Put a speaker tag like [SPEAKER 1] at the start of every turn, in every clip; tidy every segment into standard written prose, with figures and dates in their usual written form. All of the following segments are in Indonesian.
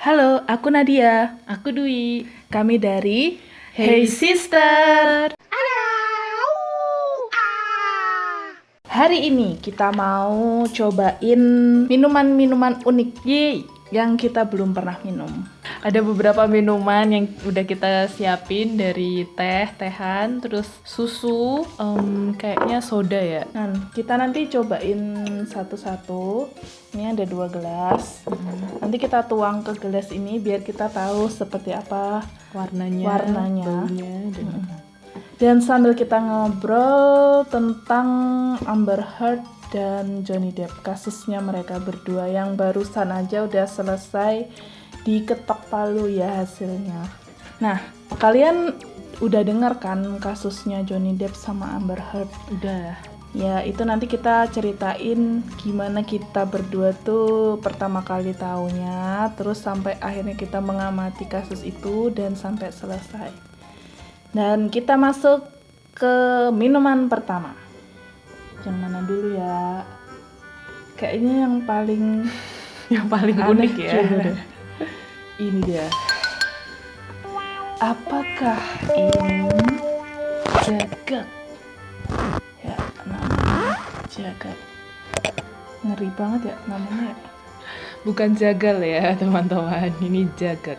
[SPEAKER 1] Halo, aku Nadia.
[SPEAKER 2] Aku Dwi.
[SPEAKER 1] Kami dari
[SPEAKER 2] Hey Sister.
[SPEAKER 1] Hari ini kita mau cobain minuman-minuman unik
[SPEAKER 2] Yeay.
[SPEAKER 1] yang kita belum pernah minum.
[SPEAKER 2] Ada beberapa minuman yang udah kita siapin dari tehan, terus susu, kayaknya soda ya.
[SPEAKER 1] Nah, kita nanti cobain satu-satu. Ini ada 2 gelas. Nanti kita tuang ke gelas ini biar kita tahu seperti apa
[SPEAKER 2] Warnanya, baunya,
[SPEAKER 1] Dan sambil kita ngobrol tentang Amber Heard dan Johnny Depp, kasusnya mereka berdua yang barusan aja udah selesai diketok palu ya hasilnya. Nah, kalian udah dengar kan kasusnya Johnny Depp sama Amber Heard?
[SPEAKER 2] udah.
[SPEAKER 1] Ya, itu nanti kita ceritain gimana kita berdua tuh pertama kali taunya, terus sampai akhirnya kita mengamati kasus itu dan sampai selesai. Dan kita masuk ke minuman pertama. Yang mana dulu ya? Kayaknya yang paling
[SPEAKER 2] unik ya.
[SPEAKER 1] Ini dia. Apakah ini jagat? Ya, namanya jagat. Ngeri banget ya namanya ya.
[SPEAKER 2] Bukan jagal ya, teman-teman. Ini jagat.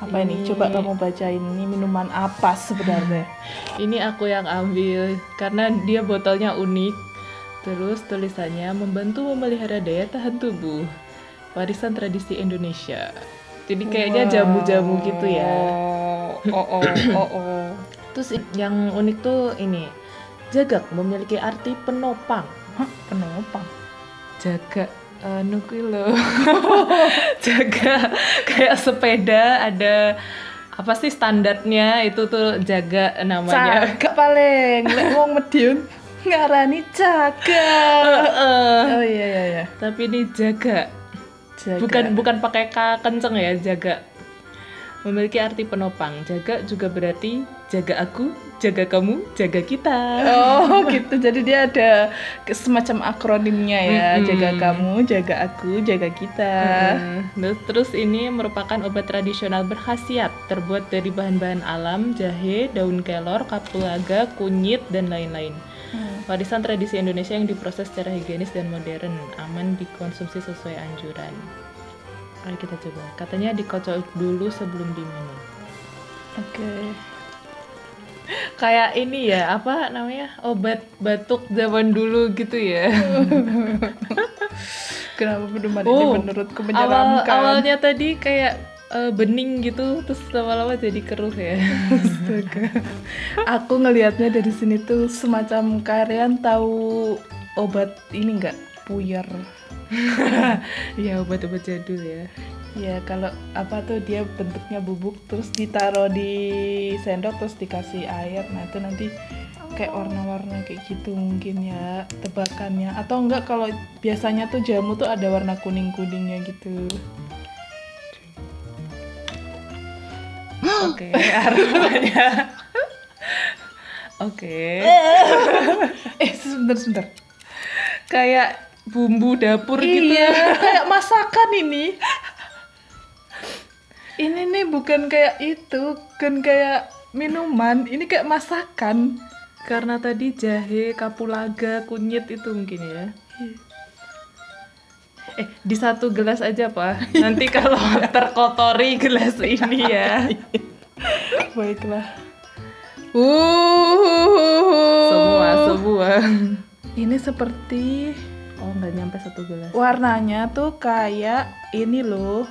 [SPEAKER 1] Apa ini? Coba kamu bacain, ini minuman apa sebenarnya?
[SPEAKER 2] Ini aku yang ambil karena dia botolnya unik. Terus tulisannya membantu memelihara daya tahan tubuh. Warisan tradisi Indonesia. Jadi kayaknya jamu-jamu gitu ya.
[SPEAKER 1] Oh.
[SPEAKER 2] Terus yang unik tuh ini. Jagak memiliki arti penopang.
[SPEAKER 1] Hah, penopang.
[SPEAKER 2] Jaga kuwi lho. Jaga kayak sepeda ada apa sih standarnya itu tuh jaga namanya.
[SPEAKER 1] Jaga paling lek wong Madiun ngarani jaga. Oh iya.
[SPEAKER 2] Tapi ini jaga.
[SPEAKER 1] Jaga.
[SPEAKER 2] Bukan pakai K kenceng ya, jaga. Memiliki arti penopang. Jaga juga berarti jaga aku, jaga kamu, jaga kita.
[SPEAKER 1] Oh gitu, jadi dia ada semacam akronimnya ya. Jaga kamu, jaga aku, jaga kita.
[SPEAKER 2] Terus ini merupakan obat tradisional berkhasiat, terbuat dari bahan-bahan alam, jahe, daun kelor, kapulaga, kunyit, dan lain-lain. Warisan tradisi Indonesia yang diproses secara higienis dan modern, aman dikonsumsi sesuai anjuran. Ayo kita coba. Katanya dikocok dulu sebelum diminum.
[SPEAKER 1] Oke.
[SPEAKER 2] Kayak ini ya, apa namanya? Obat batuk zaman dulu gitu ya.
[SPEAKER 1] Kenapa minuman ini menurutku menyeramkan?
[SPEAKER 2] Awalnya tadi kayak bening gitu, terus lama-lama jadi keruh ya.
[SPEAKER 1] Astaga. Aku ngelihatnya dari sini tuh semacam kalian tahu obat ini enggak? Puyer.
[SPEAKER 2] Ya, obat-obat jadul ya.
[SPEAKER 1] Ya, kalau apa tuh dia bentuknya bubuk terus ditaruh di sendok terus dikasih air. Nah, itu nanti kayak warna-warna kayak gitu mungkin ya tebakannya. Atau enggak kalau biasanya tuh jamu tuh ada warna kuning-kuningnya gitu.
[SPEAKER 2] Oke, aromanya. Oke.
[SPEAKER 1] Sebentar.
[SPEAKER 2] Kayak bumbu dapur gitu.
[SPEAKER 1] Iya, kayak masakan ini. Ini nih bukan kayak itu, bukan kayak minuman, ini kayak masakan.
[SPEAKER 2] Karena tadi jahe, kapulaga, kunyit itu mungkin ya. Di satu gelas aja, Pak. Nanti kalau terkotori gelas ini ya.
[SPEAKER 1] Baiklah.
[SPEAKER 2] Semua.
[SPEAKER 1] Ini seperti
[SPEAKER 2] Nggak nyampe 1 gelas.
[SPEAKER 1] warnanya tuh kayak ini loh.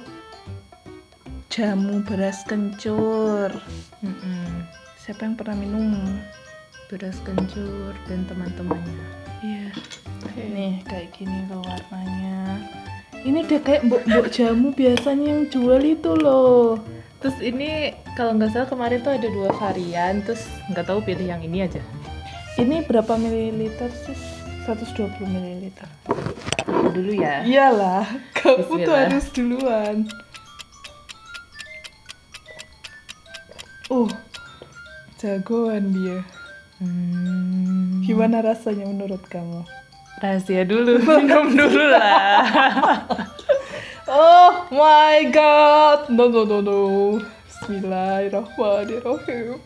[SPEAKER 1] Jamu beras kencur. Siapa yang pernah minum?
[SPEAKER 2] Beras kencur dan teman-temannya.
[SPEAKER 1] Iya. Nih kayak gini loh warnanya. Ini udah kayak mbok jamu biasanya yang jual itu loh.
[SPEAKER 2] Terus ini kalau nggak salah kemarin tuh ada 2 varian, terus nggak tahu pilih yang ini aja.
[SPEAKER 1] Ini berapa mililiter sih? 120 mililiter.
[SPEAKER 2] Dulu ya.
[SPEAKER 1] Iyalah, kamu tuh
[SPEAKER 2] Bismillah.
[SPEAKER 1] harus duluan. Jagoan dia. Gimana rasanya menurut kamu?
[SPEAKER 2] Rahasia dulu, minum dulu lah.
[SPEAKER 1] Oh my god, no no no no. Bismillahirrahmanirrahim.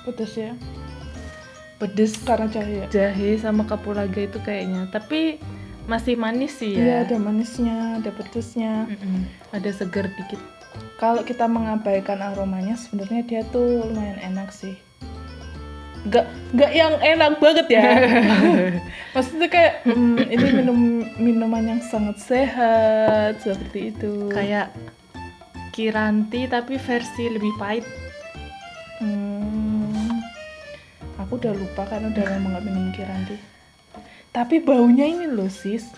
[SPEAKER 1] Pedes ya?
[SPEAKER 2] Pedes
[SPEAKER 1] Karena jahe ya?
[SPEAKER 2] jahe sama kapulaga itu kayaknya, tapi masih manis sih
[SPEAKER 1] Iya,
[SPEAKER 2] ya.
[SPEAKER 1] ada manisnya, ada pedesnya.
[SPEAKER 2] Ada seger dikit.
[SPEAKER 1] Kalau kita mengabaikan aromanya, sebenarnya dia tuh lumayan enak sih. Nggak yang enak banget ya. Maksudnya kayak ini minuman yang sangat sehat seperti itu.
[SPEAKER 2] Kayak Kiranti tapi versi lebih pahit.
[SPEAKER 1] Aku udah lupa karena udah lama nggak minum Kiranti. Tapi baunya ini loh sis.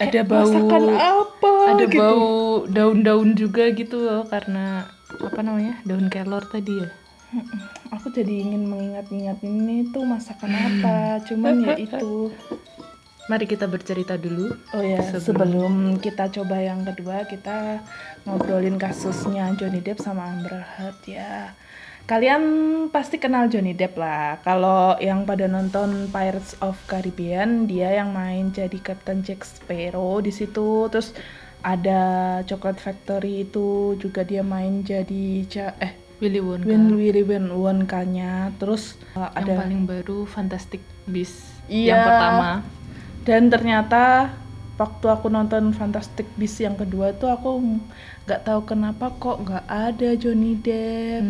[SPEAKER 2] Ada
[SPEAKER 1] Kayak
[SPEAKER 2] bau
[SPEAKER 1] masakan apa
[SPEAKER 2] ada
[SPEAKER 1] gitu.
[SPEAKER 2] bau daun-daun juga gitu loh, karena apa namanya, daun kelor tadi ya.
[SPEAKER 1] Aku jadi ingin mengingat-ingat ini tuh masakan apa. Cuman ya itu.
[SPEAKER 2] Mari kita bercerita dulu.
[SPEAKER 1] Oh ya, sebelum kita coba yang kedua, kita ngobrolin kasusnya Johnny Depp sama Amber Heard ya. Kalian pasti kenal Johnny Depp lah. Kalau yang pada nonton Pirates of Caribbean, dia yang main jadi Captain Jack Sparrow di situ. Terus ada Chocolate Factory itu juga dia main jadi
[SPEAKER 2] Willy Wonka.
[SPEAKER 1] Willy Wonka-nya. Terus
[SPEAKER 2] Yang
[SPEAKER 1] ada
[SPEAKER 2] paling baru Fantastic Beasts
[SPEAKER 1] Iya.
[SPEAKER 2] yang pertama.
[SPEAKER 1] Dan ternyata waktu aku nonton Fantastic Beasts yang kedua tuh aku nggak tahu kenapa kok nggak ada Johnny Depp.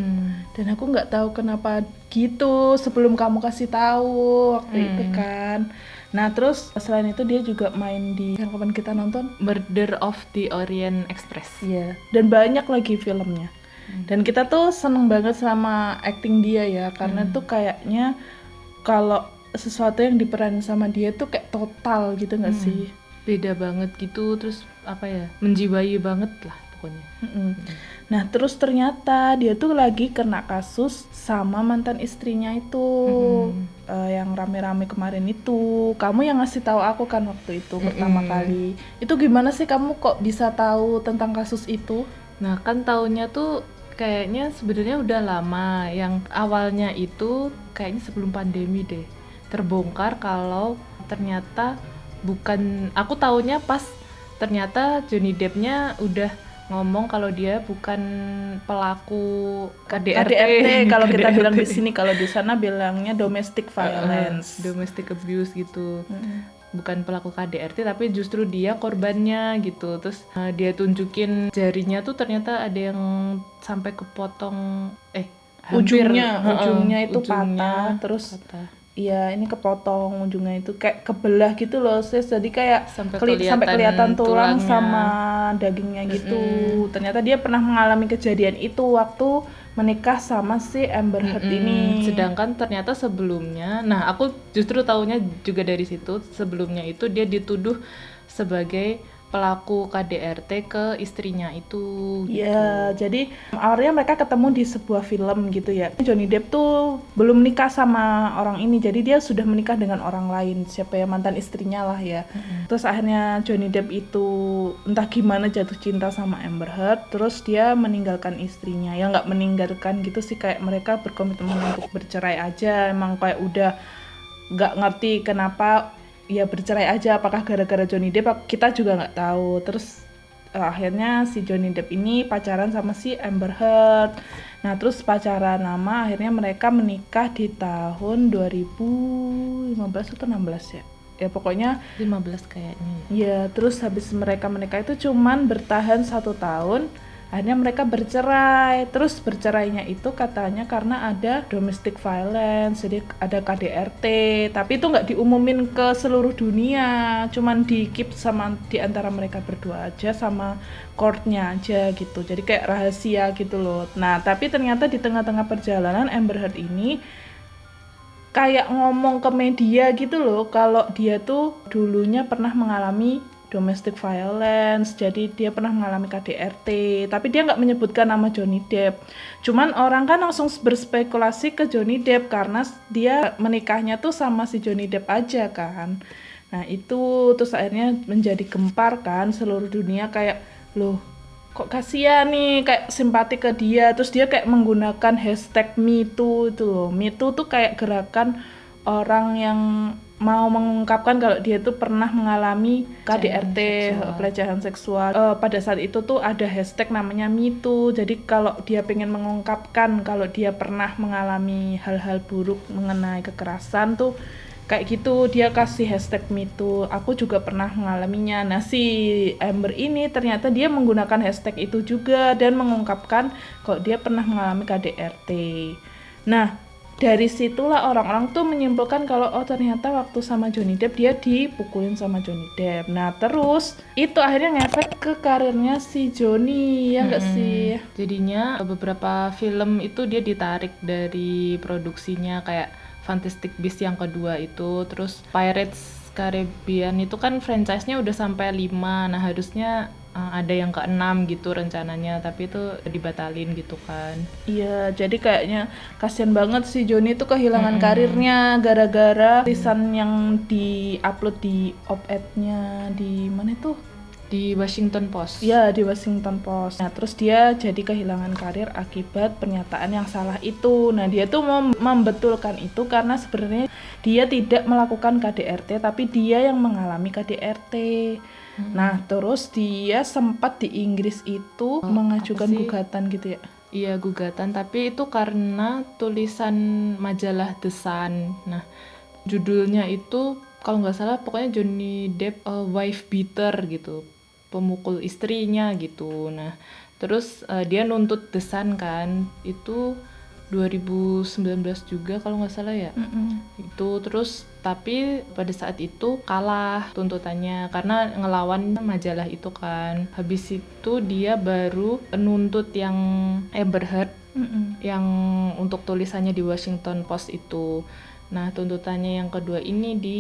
[SPEAKER 1] Dan aku nggak tahu kenapa gitu sebelum kamu kasih tahu waktu itu kan. Nah terus selain itu dia juga main di yang kapan kita nonton?
[SPEAKER 2] Murder of the Orient Express.
[SPEAKER 1] Iya. Dan banyak lagi filmnya. Dan kita tuh seneng banget sama acting dia ya, karena tuh kayaknya kalau sesuatu yang diperanin sama dia tuh kayak total gitu nggak sih?
[SPEAKER 2] Beda banget gitu, terus apa ya, menjiwai banget lah pokoknya.
[SPEAKER 1] Nah terus ternyata dia tuh lagi kena kasus sama mantan istrinya itu, yang rame-rame kemarin itu. Kamu yang ngasih tahu aku kan waktu itu pertama kali. Itu gimana sih kamu kok bisa tahu tentang kasus itu?
[SPEAKER 2] Nah kan tahunnya tuh kayaknya sebenarnya udah lama. Yang awalnya itu kayaknya sebelum pandemi deh, terbongkar kalau ternyata bukan, aku taunya pas ternyata Johnny Depp-nya udah ngomong kalau dia bukan pelaku KDRT.
[SPEAKER 1] Kalau kita
[SPEAKER 2] KDRT.
[SPEAKER 1] bilang di sini, kalau di sana bilangnya domestic violence.
[SPEAKER 2] Domestic abuse gitu. Bukan pelaku KDRT tapi justru dia korbannya gitu. Terus dia tunjukin jarinya tuh ternyata ada yang sampai kepotong, hampir,
[SPEAKER 1] ujungnya itu
[SPEAKER 2] ujungnya
[SPEAKER 1] patah, terus
[SPEAKER 2] patah.
[SPEAKER 1] iya ini kepotong ujungnya itu kayak kebelah gitu loh sis, jadi kayak
[SPEAKER 2] Sampai
[SPEAKER 1] sampai kelihatan tulang
[SPEAKER 2] tulangnya.
[SPEAKER 1] sama dagingnya gitu. Ternyata dia pernah mengalami kejadian itu waktu menikah sama si Amber Heard ini.
[SPEAKER 2] Sedangkan ternyata sebelumnya, nah aku justru taunya juga dari situ, sebelumnya itu dia dituduh sebagai pelaku KDRT ke istrinya itu.
[SPEAKER 1] Iya, jadi awalnya mereka ketemu di sebuah film gitu ya. Johnny Depp tuh belum nikah sama orang ini, jadi dia sudah menikah dengan orang lain, siapa ya, mantan istrinya lah ya. Terus akhirnya Johnny Depp itu entah gimana jatuh cinta sama Amber Heard, terus dia meninggalkan istrinya. Ya nggak meninggalkan gitu sih, kayak mereka berkomitmen untuk bercerai aja. Emang kayak udah nggak ngerti kenapa ya bercerai aja, apakah gara-gara Johnny Depp, kita juga nggak tahu. Terus akhirnya si Johnny Depp ini pacaran sama si Amber Heard. Nah terus pacaran lama, akhirnya mereka menikah di tahun 2015 atau 16 ya. Ya pokoknya
[SPEAKER 2] 15 kayaknya.
[SPEAKER 1] ya. Terus habis mereka menikah itu cuman bertahan 1 tahun. Akhirnya mereka bercerai. Terus bercerainya itu katanya karena ada domestic violence, jadi ada KDRT. Tapi itu nggak diumumin ke seluruh dunia, cuman di keep sama di antara mereka berdua aja sama courtnya aja gitu. Jadi kayak rahasia gitu loh. Nah tapi ternyata di tengah-tengah perjalanan Amber Heard ini kayak ngomong ke media gitu loh, kalau dia tuh dulunya pernah mengalami domestic violence, jadi dia pernah mengalami KDRT, tapi dia nggak menyebutkan nama Johnny Depp. Cuman orang kan langsung berspekulasi ke Johnny Depp karena dia menikahnya tuh sama si Johnny Depp aja kan. Nah itu terus akhirnya menjadi gempar kan seluruh dunia, kayak loh kok kasihan nih, kayak simpati ke dia. Terus dia kayak menggunakan hashtag #MeToo itu loh. MeToo tuh kayak gerakan orang yang mau mengungkapkan kalau dia tuh pernah mengalami KDRT, pelecehan seksual. Pada saat itu tuh ada hashtag namanya #MeToo. Jadi kalau dia pengen mengungkapkan kalau dia pernah mengalami hal-hal buruk mengenai kekerasan tuh kayak gitu, dia kasih hashtag #MeToo. Aku juga pernah mengalaminya. Nah, si Amber ini ternyata dia menggunakan hashtag itu juga dan mengungkapkan kalau dia pernah mengalami KDRT. Nah, dari situlah orang-orang tuh menyimpulkan kalau oh ternyata waktu sama Johnny Depp dia dipukulin sama Johnny Depp. Nah, terus itu akhirnya ngefek ke karirnya si Johnny, ya nggak sih?
[SPEAKER 2] Jadinya beberapa film itu dia ditarik dari produksinya, kayak Fantastic Beasts yang kedua itu, terus Pirates Caribbean itu kan franchise-nya udah sampai 5. Nah, harusnya ada yang ke-6 gitu rencananya, tapi itu dibatalin gitu kan.
[SPEAKER 1] Iya, jadi kayaknya kasian banget si Johnny tuh kehilangan karirnya gara-gara tulisan yang di-upload di op-ed-nya di mana tuh?
[SPEAKER 2] Di Washington Post.
[SPEAKER 1] Iya, di Washington Post. Nah, terus dia jadi kehilangan karir akibat pernyataan yang salah itu. Nah, dia tuh mau membetulkan itu karena sebenarnya dia tidak melakukan KDRT, tapi dia yang mengalami KDRT. Nah, terus dia sempat di Inggris itu mengajukan gugatan gitu ya.
[SPEAKER 2] Iya, gugatan, tapi itu karena tulisan majalah The Sun. Nah, judulnya itu kalau nggak salah pokoknya Johnny Depp wife beater gitu, pemukul istrinya gitu. Nah, terus dia nuntut The Sun kan, itu 2019 juga kalau nggak salah ya. Itu terus tapi pada saat itu kalah tuntutannya karena ngelawan majalah itu kan. Habis itu dia baru nuntut yang Amber Heard yang untuk tulisannya di Washington Post itu. Nah, tuntutannya yang kedua ini di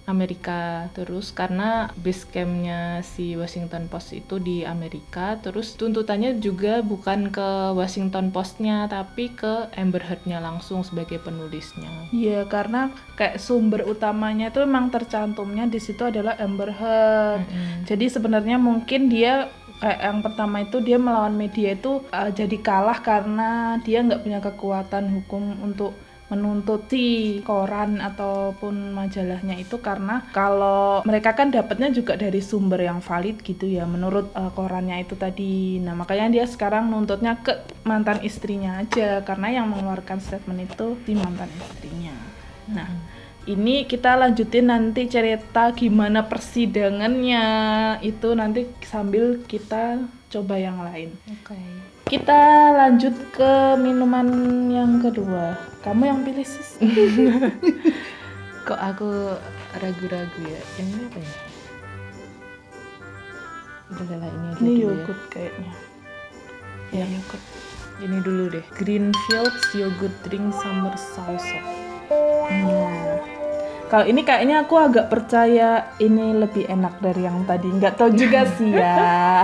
[SPEAKER 2] Amerika, terus karena base camp-nya si Washington Post itu di Amerika, terus tuntutannya juga bukan ke Washington Post-nya tapi ke Amber Heard-nya langsung sebagai penulisnya.
[SPEAKER 1] Iya, karena kayak sumber utamanya itu memang tercantumnya di situ adalah Amber Heard. Jadi sebenarnya mungkin dia kayak yang pertama itu dia melawan media itu jadi kalah karena dia nggak punya kekuatan hukum untuk menuntut si koran ataupun majalahnya itu, karena kalau mereka kan dapatnya juga dari sumber yang valid gitu ya menurut korannya itu tadi. Nah, makanya dia sekarang nuntutnya ke mantan istrinya aja karena yang mengeluarkan statement itu si mantan istrinya. Nah, ini kita lanjutin nanti cerita gimana persidangannya itu nanti sambil kita coba yang lain.
[SPEAKER 2] Oke.
[SPEAKER 1] Kita lanjut ke minuman yang kedua. Kamu yang pilih, sis.
[SPEAKER 2] Kok aku ragu-ragu ya? Yang ini apa ya? Udahlah, ini aja
[SPEAKER 1] Ini
[SPEAKER 2] dulu
[SPEAKER 1] yogurt kayaknya. Ya, yogurt.
[SPEAKER 2] Ini dulu deh. Greenfields Yogurt Drink Summer Salsa.
[SPEAKER 1] Kalau ini kayaknya aku agak percaya ini lebih enak dari yang tadi. Nggak tahu juga sih ya.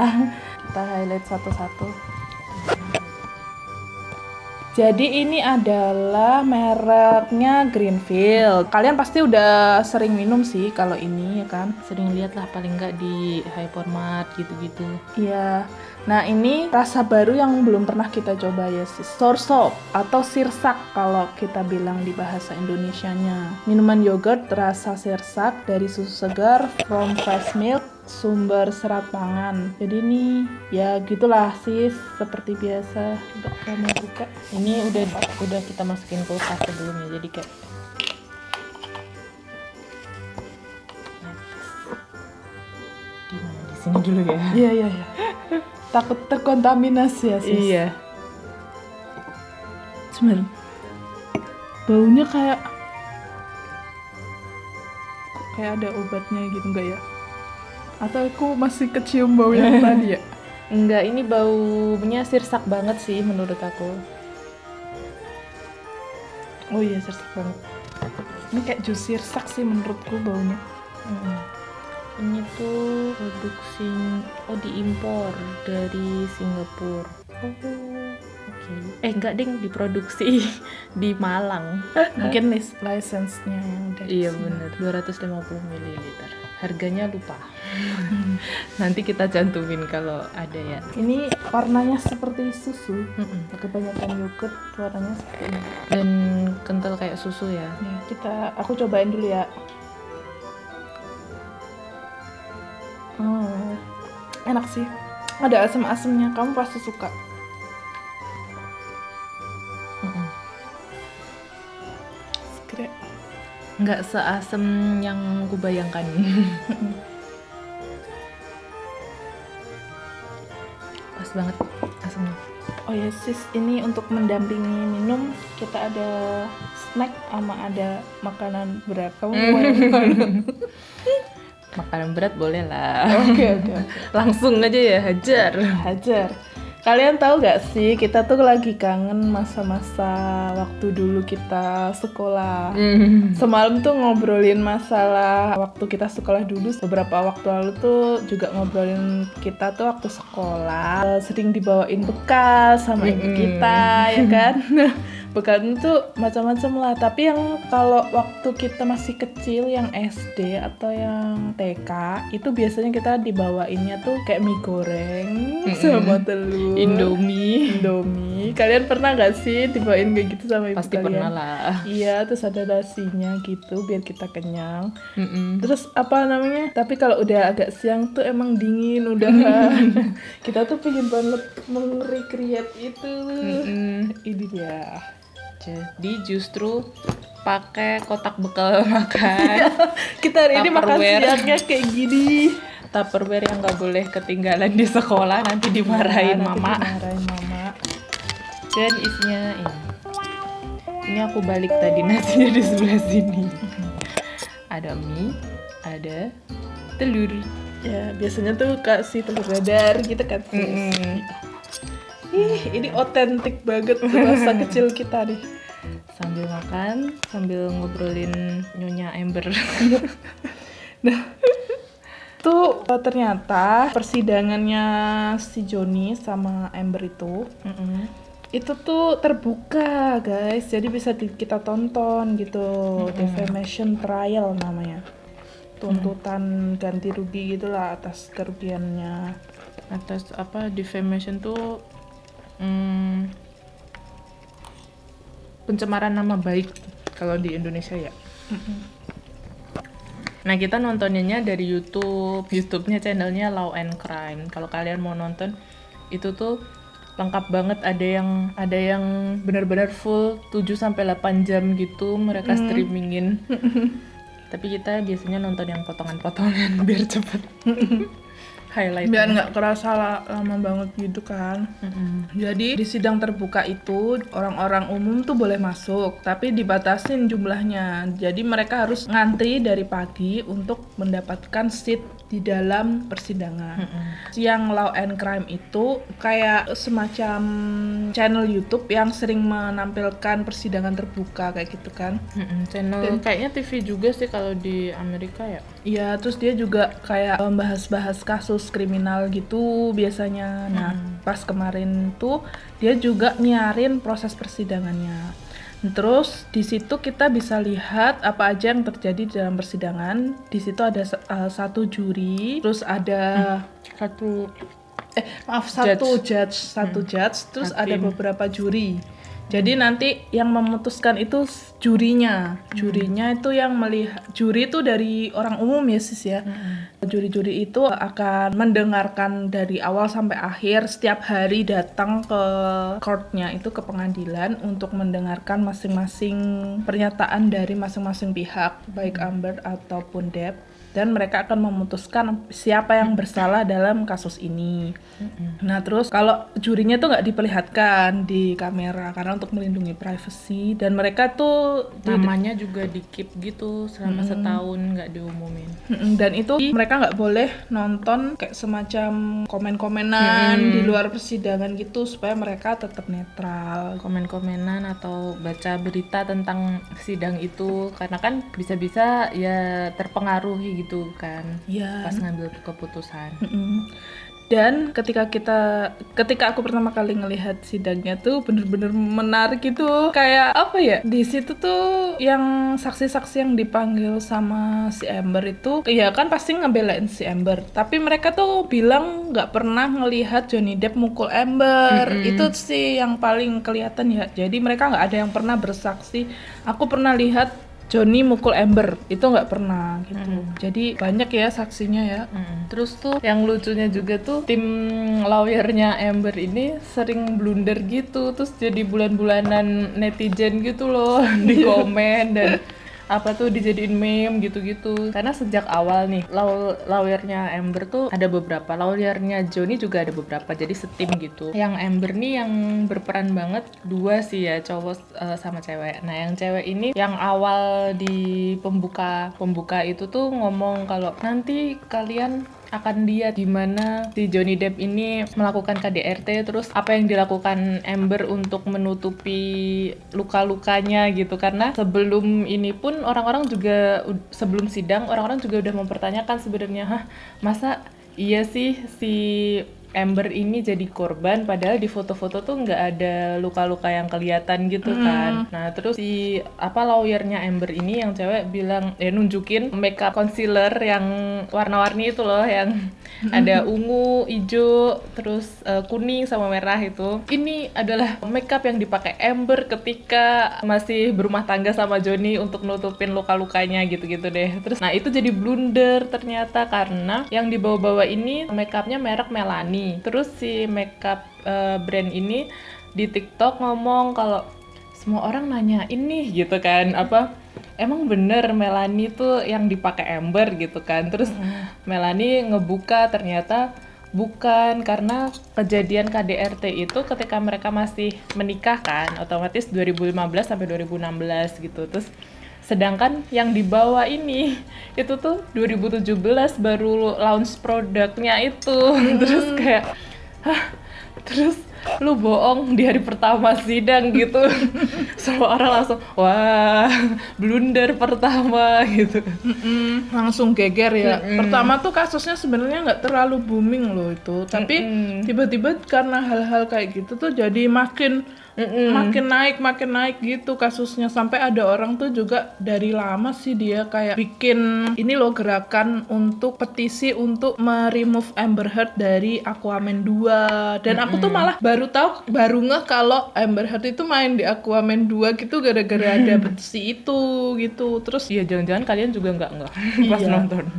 [SPEAKER 1] Kita highlight satu-satu. Jadi ini adalah mereknya Greenfield. Kalian pasti udah sering minum sih kalau ini ya kan?
[SPEAKER 2] Sering lihat lah paling nggak di Hypermart gitu-gitu.
[SPEAKER 1] Iya. Nah, ini rasa baru yang belum pernah kita coba ya sis. Soursop atau sirsak kalau kita bilang di bahasa Indonesianya. Minuman yogurt rasa sirsak dari susu segar from fresh milk, sumber serat pangan. Jadi ini ya gitulah sis, seperti biasa. Coba kamu buka.
[SPEAKER 2] Ini udah kita masukin kulkas sebelumnya, jadi kayak di sini dulu ya.
[SPEAKER 1] Iya. Takut terkontaminasi ya sis.
[SPEAKER 2] Iya.
[SPEAKER 1] Sebenarnya baunya kayak ada obatnya gitu enggak ya? Atau aku masih kecium bau yang tadi ya?
[SPEAKER 2] Enggak, ini baunya sirsak banget sih menurut aku.
[SPEAKER 1] Oh iya, sirsak banget. Ini kayak jus sirsak sih menurutku baunya.
[SPEAKER 2] Ini tuh produksi diimpor dari Singapura. Oke. Enggak ding, diproduksi di Malang.
[SPEAKER 1] Mungkin license-nya yang dari
[SPEAKER 2] Iya
[SPEAKER 1] sini.
[SPEAKER 2] bener, 250 ml. Harganya lupa. Nanti kita cantumin kalau ada ya.
[SPEAKER 1] Ini warnanya seperti susu. Kebanyakan yogurt warnanya seperti ini.
[SPEAKER 2] Dan kental kayak susu ya.
[SPEAKER 1] Aku cobain dulu ya. Enak sih. Ada asam-asamnya. Kamu pasti suka. Sekret.
[SPEAKER 2] Nggak seasem yang kubayangkan. Pas banget asamnya.
[SPEAKER 1] Oh ya sis, ini untuk mendampingi minum kita ada snack sama ada makanan berat. Kamu mau yang mana?
[SPEAKER 2] Makanan berat boleh lah.
[SPEAKER 1] Oke.
[SPEAKER 2] Langsung aja ya, hajar.
[SPEAKER 1] Kalian tahu gak sih, kita tuh lagi kangen masa-masa waktu dulu kita sekolah. Semalam tuh ngobrolin masalah waktu kita sekolah dulu. Beberapa waktu lalu tuh juga ngobrolin kita tuh waktu sekolah. Sering dibawain bekal sama ibu kita, ya kan? Bekal itu macam-macam lah. Tapi yang kalau waktu kita masih kecil, yang SD atau yang TK, itu biasanya kita dibawainnya tuh kayak mie goreng sama telur. Indomie. Kalian pernah gak sih dibawain kayak gitu sama ibu
[SPEAKER 2] Pasti
[SPEAKER 1] kalian?
[SPEAKER 2] pernah lah.
[SPEAKER 1] Iya, terus ada nasinya gitu biar kita kenyang. Terus apa namanya? Tapi kalau udah agak siang tuh emang dingin udah. Kita tuh pengen banget merecreate itu. Ini dia.
[SPEAKER 2] Jadi justru pakai kotak bekal makan.
[SPEAKER 1] Kita hari ini makan
[SPEAKER 2] Tupperware.
[SPEAKER 1] siangnya kayak gini.
[SPEAKER 2] Tupperware yang nggak boleh ketinggalan di sekolah, nanti dimarahin mama. Dan isinya ini aku balik tadi nasinya di sebelah sini. Ada mie, ada telur.
[SPEAKER 1] Ya biasanya tuh kasih telur dadar gitu kan. Ini otentik banget masa kecil kita nih.
[SPEAKER 2] Sambil makan, sambil ngobrolin Nyonya Ember.
[SPEAKER 1] Tuh ternyata persidangannya si Joni sama Amber itu tuh terbuka guys, jadi bisa kita tonton gitu. Defamation trial namanya, tuntutan ganti rugi gitulah atas kerugiannya.
[SPEAKER 2] Atas apa, defamation tuh pencemaran nama baik kalau di Indonesia ya. Nah, kita nontonnya dari YouTube-nya channelnya Law and Crime. Kalau kalian mau nonton itu tuh lengkap banget, ada yang benar-benar full 7 sampai 8 jam gitu mereka streamingin. Tapi kita biasanya nonton yang potongan-potongan biar cepet. Highlight.
[SPEAKER 1] Biar nggak kerasa lama banget gitu kan. Jadi di sidang terbuka itu orang-orang umum tuh boleh masuk, tapi dibatasin jumlahnya. Jadi mereka harus ngantri dari pagi untuk mendapatkan seat di dalam persidangan. Yang Law and Crime itu kayak semacam channel YouTube yang sering menampilkan persidangan terbuka kayak gitu kan.
[SPEAKER 2] Channel kayaknya TV juga sih kalau di Amerika ya.
[SPEAKER 1] Iya, terus dia juga kayak membahas-bahas kasus kriminal gitu biasanya. Nah, pas kemarin tuh dia juga nyiarin proses persidangannya. Terus di situ kita bisa lihat apa aja yang terjadi di dalam persidangan. Di situ ada satu juri, terus ada satu judge, terus ada beberapa juri. Jadi nanti yang memutuskan itu jurinya. Jurinya itu yang melihat, juri itu dari orang umum ya sis ya. Juri-juri itu akan mendengarkan dari awal sampai akhir, setiap hari datang ke courtnya itu, ke pengadilan untuk mendengarkan masing-masing pernyataan dari masing-masing pihak, baik Amber ataupun Deb. Dan mereka akan memutuskan siapa yang bersalah dalam kasus ini. Nah terus kalau jurinya tuh nggak diperlihatkan di kamera karena untuk melindungi privasi, dan mereka tuh
[SPEAKER 2] namanya juga di-keep gitu selama setahun, nggak diumumin.
[SPEAKER 1] Dan itu mereka nggak boleh nonton kayak semacam komen-komenan di luar persidangan gitu, supaya mereka tetap netral.
[SPEAKER 2] Komen-komenan atau baca berita tentang sidang itu, karena kan bisa-bisa ya terpengaruhi gitu kan pas ngambil keputusan.
[SPEAKER 1] Dan ketika aku pertama kali ngelihat sidangnya tuh bener-bener menarik gitu. Kayak apa ya? Di situ tuh yang saksi-saksi yang dipanggil sama si Amber itu, ya kan pasti ngebelain si Amber. Tapi mereka tuh bilang nggak pernah ngelihat Johnny Depp mukul Amber. Itu sih yang paling kelihatan ya. Jadi mereka nggak ada yang pernah bersaksi. Aku pernah lihat Johnny mukul Amber, itu nggak pernah gitu. Jadi banyak ya saksinya ya.
[SPEAKER 2] Terus tuh yang lucunya juga tuh tim lawyernya Amber ini sering blunder gitu, terus jadi bulan-bulanan netizen gitu loh di komen dan apa tuh dijadiin meme gitu-gitu. Karena sejak awal nih lawyernya Amber tuh ada beberapa, lawyernya Johnny juga ada beberapa, jadi setim gitu. Yang Amber nih yang berperan banget dua sih ya, cowok sama cewek. Nah yang cewek ini yang awal di pembuka itu tuh ngomong kalau nanti kalian akan lihat gimana si Johnny Depp ini melakukan KDRT, terus apa yang dilakukan Amber untuk menutupi luka-lukanya gitu. Karena sebelum ini pun orang-orang juga, sebelum sidang orang-orang juga udah mempertanyakan sebenarnya, masa iya sih si Amber ini jadi korban padahal di foto-foto tuh nggak ada luka-luka yang kelihatan gitu kan. Nah terus si lawyernya Amber ini yang cewek bilang nunjukin makeup concealer yang warna-warni itu loh, yang ada ungu, hijau, terus kuning sama merah itu. Ini adalah makeup yang dipakai Amber ketika masih berumah tangga sama Johnny untuk nutupin luka-lukanya gitu-gitu deh. Terus nah itu jadi blunder ternyata karena yang dibawa-bawa ini makeupnya merek Melanie. Terus si makeup brand ini di TikTok ngomong kalau semua orang nanya ini gitu kan, emang bener Melanie tuh yang dipakai Amber gitu kan. Terus Melanie ngebuka ternyata bukan, karena kejadian KDRT itu ketika mereka masih menikah kan, otomatis 2015 sampai 2016 gitu. Terus sedangkan yang dibawa ini itu tuh 2017 baru launch produknya itu. Terus kayak terus lu bohong di hari pertama sidang gitu. Semua orang langsung wah blunder pertama gitu.
[SPEAKER 1] Langsung geger ya. Pertama tuh kasusnya sebenarnya nggak terlalu booming loh itu, tapi tiba-tiba karena hal-hal kayak gitu tuh jadi makin naik gitu kasusnya. Sampai ada orang tuh juga dari lama sih dia kayak bikin ini loh gerakan untuk petisi untuk remove Amber Heard dari Aquaman 2. Dan aku tuh malah baru ngeh kalau Amber Heard itu main di Aquaman 2 gitu gara-gara ada petisi itu gitu. Terus
[SPEAKER 2] ya jangan-jangan kalian juga nggak pas nonton.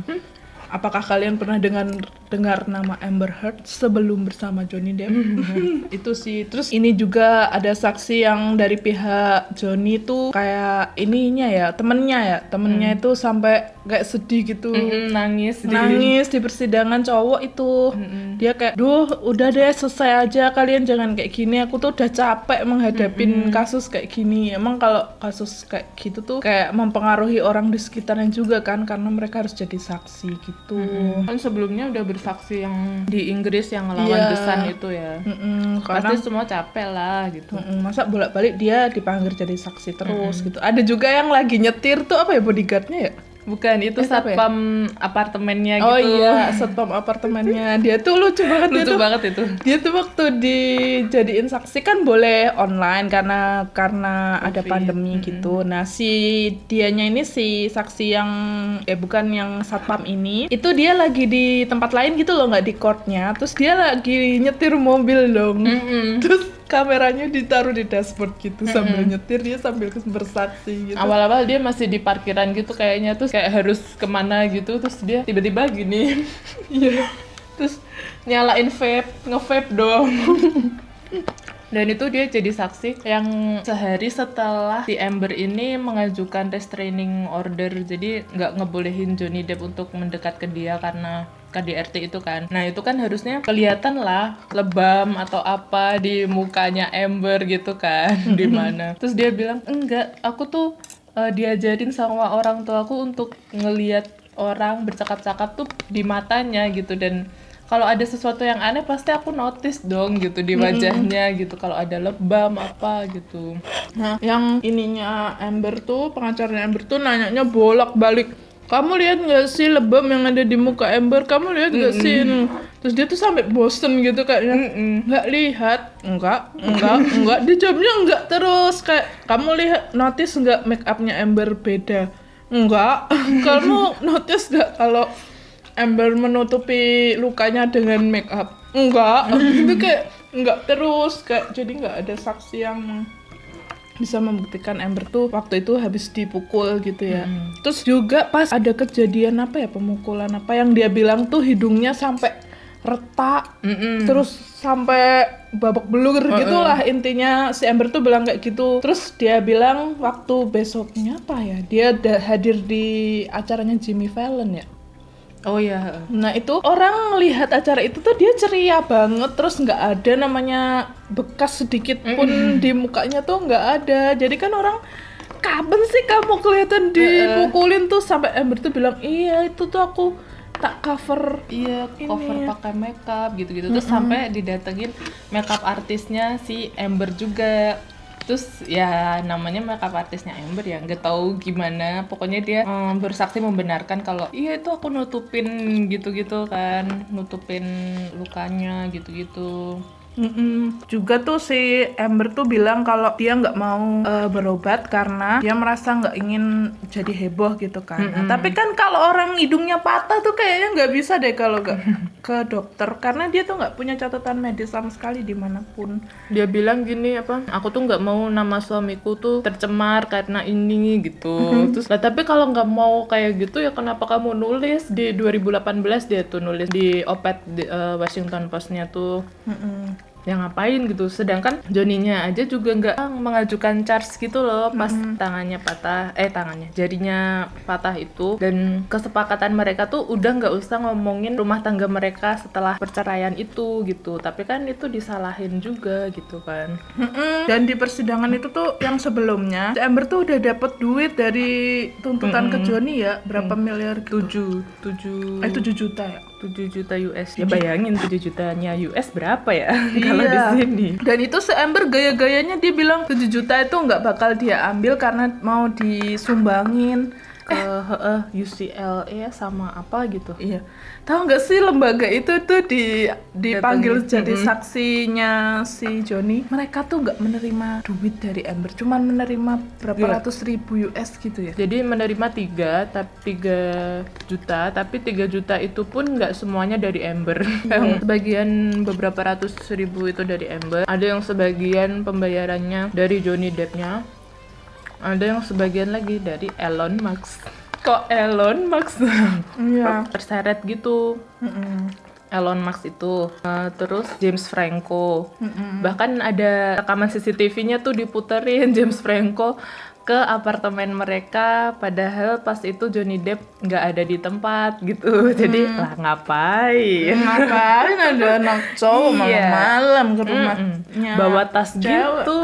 [SPEAKER 1] Apakah kalian pernah dengar nama Amber Heard sebelum bersama Johnny Depp? Itu sih. Terus ini juga ada saksi yang dari pihak Johnny tuh kayak temennya itu sampai kayak sedih gitu,
[SPEAKER 2] nangis
[SPEAKER 1] di persidangan cowok itu. Dia kayak, duh udah deh selesai aja, kalian jangan kayak gini, aku tuh udah capek menghadapin kasus kayak gini. Emang kalau kasus kayak gitu tuh kayak mempengaruhi orang di sekitarnya juga kan, karena mereka harus jadi saksi gitu.
[SPEAKER 2] Kan sebelumnya udah bersaksi yang di Inggris yang ngelawan The Sun itu ya. Pasti semua capek lah gitu.
[SPEAKER 1] Masa bolak-balik dia dipanggil jadi saksi terus gitu. Ada juga yang lagi nyetir tuh bodyguardnya ya?
[SPEAKER 2] Bukan, itu satpam apartemennya gitu.
[SPEAKER 1] Oh iya, satpam apartemennya. Dia tuh lucu banget.
[SPEAKER 2] Lucu banget itu.
[SPEAKER 1] Dia tuh waktu dijadiin saksi kan boleh online karena ada pandemi gitu. Nah, si dianya ini si saksi yang bukan yang satpam ini, itu dia lagi di tempat lain gitu loh, nggak di courtnya. Terus dia lagi nyetir mobil dong. Terus kameranya ditaruh di dashboard gitu, sambil nyetir dia sambil bersaksi gitu.
[SPEAKER 2] Awal-awal dia masih di parkiran gitu kayaknya, terus kayak harus kemana gitu, terus dia tiba-tiba gini. Iya. Terus nyalain nge-vape dong. Dan itu dia jadi saksi yang sehari setelah si Amber ini mengajukan restraining order, jadi nggak ngebolehin Johnny Depp untuk mendekat ke dia karena KDRT itu kan. Nah itu kan harusnya kelihatan lah lebam atau apa di mukanya Amber gitu kan, di mana. Terus dia bilang, enggak, aku tuh diajarin sama orang tua aku untuk ngelihat orang bercakap-cakap tuh di matanya gitu, dan kalau ada sesuatu yang aneh pasti aku notice dong gitu di wajahnya gitu, kalau ada lebam apa gitu.
[SPEAKER 1] Nah, yang ininya Amber tuh, pengacaranya Amber tuh nanyanya bolak-balik, kamu lihat nggak sih lebam yang ada di muka Amber? Kamu lihat nggak sih? Terus dia tuh sampai bosen gitu kayaknya. Nggak lihat, enggak. Dia jawabnya enggak terus, kayak kamu lihat notice nggak make upnya Amber beda? Enggak. Kamu notice nggak kalau Amber menutupi lukanya dengan make up? Enggak. Itu kayak enggak terus, kayak jadi nggak ada saksi yang bisa membuktikan Amber tuh waktu itu habis dipukul gitu ya. Terus juga pas ada kejadian apa ya, pemukulan apa yang dia bilang tuh hidungnya sampai retak, terus sampai babak belur gitulah intinya si Amber tuh bilang kayak gitu. Terus dia bilang waktu besoknya apa ya, dia hadir di acaranya Jimmy Fallon ya.
[SPEAKER 2] Oh iya.
[SPEAKER 1] Nah itu orang lihat acara itu tuh dia ceria banget, terus nggak ada namanya bekas sedikit pun di mukanya tuh nggak ada. Jadi kan orang, kapan sih kamu kelihatan dipukulin tuh, sampai Amber tuh bilang iya itu tuh aku tak cover,
[SPEAKER 2] Cover pakai makeup gitu-gitu. Terus sampai didatengin makeup artisnya si Amber juga. Terus ya namanya makeup artisnya Amber ya, nggak tahu gimana, pokoknya dia bersaksi membenarkan kalau iya itu aku nutupin gitu-gitu kan, nutupin lukanya gitu-gitu.
[SPEAKER 1] Juga tuh si Amber tuh bilang kalau dia nggak mau berobat karena dia merasa nggak ingin jadi heboh gitu kan. Nah, tapi kan kalau orang hidungnya patah tuh kayaknya nggak bisa deh kalau nggak ke dokter, karena dia tuh nggak punya catatan medis sama sekali dimanapun.
[SPEAKER 2] Dia bilang gini apa, aku tuh nggak mau nama suamiku tuh tercemar karena ini gitu. Terus lah tapi kalau nggak mau kayak gitu ya kenapa kamu nulis di 2018, dia tuh nulis di op-ed di, Washington Post-nya tuh. Ya ngapain gitu, sedangkan Johnny-nya aja juga nggak mengajukan charge gitu loh pas jarinya patah itu. Dan kesepakatan mereka tuh udah nggak usah ngomongin rumah tangga mereka setelah perceraian itu gitu, tapi kan itu disalahin juga gitu kan.
[SPEAKER 1] Dan di persidangan itu tuh yang sebelumnya Amber tuh udah dapet duit dari tuntutan ke Johnny ya, berapa miliar gitu. 7 juta ya.
[SPEAKER 2] 7 juta US. Ya bayangin 7 jutanya US berapa ya kalau di sini.
[SPEAKER 1] Dan itu si Amber gaya-gayanya dia bilang 7 juta itu nggak bakal dia ambil karena mau disumbangin
[SPEAKER 2] ke UCLA sama apa gitu.
[SPEAKER 1] Iya. Tahu nggak sih lembaga itu tuh dipanggil jadi saksinya si Johnny. Mereka tuh nggak menerima duit dari Amber, cuman menerima berapa ratus ribu US gitu ya.
[SPEAKER 2] Jadi menerima 3 juta, tapi 3 juta itu pun nggak semuanya dari Amber. Yang sebagian beberapa ratus ribu itu dari Amber. Ada yang sebagian pembayarannya dari Johnny Depp-nya. Ada yang sebagian lagi dari Elon Musk. Kok Elon Musk?
[SPEAKER 1] Iya.
[SPEAKER 2] Terseret gitu. Elon Musk itu. Terus James Franco. Bahkan ada rekaman CCTV-nya tuh diputerin James Franco ke apartemen mereka, padahal pas itu Johnny Depp nggak ada di tempat gitu. Jadi lah ngapain
[SPEAKER 1] ada anak cowok malam-malam ke rumahnya
[SPEAKER 2] bawa tas gitu.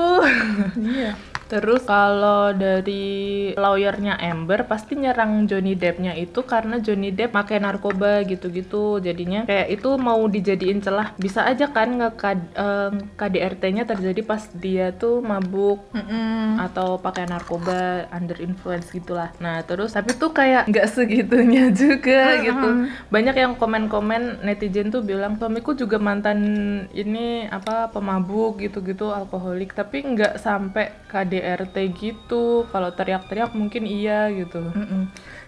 [SPEAKER 1] Iya.
[SPEAKER 2] Terus kalau dari lawyernya Amber pasti nyerang Johnny Depp-nya itu karena Johnny Depp pakai narkoba gitu-gitu. Jadinya kayak itu mau dijadiin celah. Bisa aja kan KDRT-nya terjadi pas dia tuh mabuk atau pakai narkoba, under influence gitulah. Nah, terus tapi tuh kayak nggak segitunya juga gitu. Banyak yang komen-komen netizen tuh bilang suamiku juga mantan ini apa pemabuk gitu-gitu, alkoholik, tapi nggak sampai KDRT gitu. Kalau teriak-teriak mungkin iya gitu.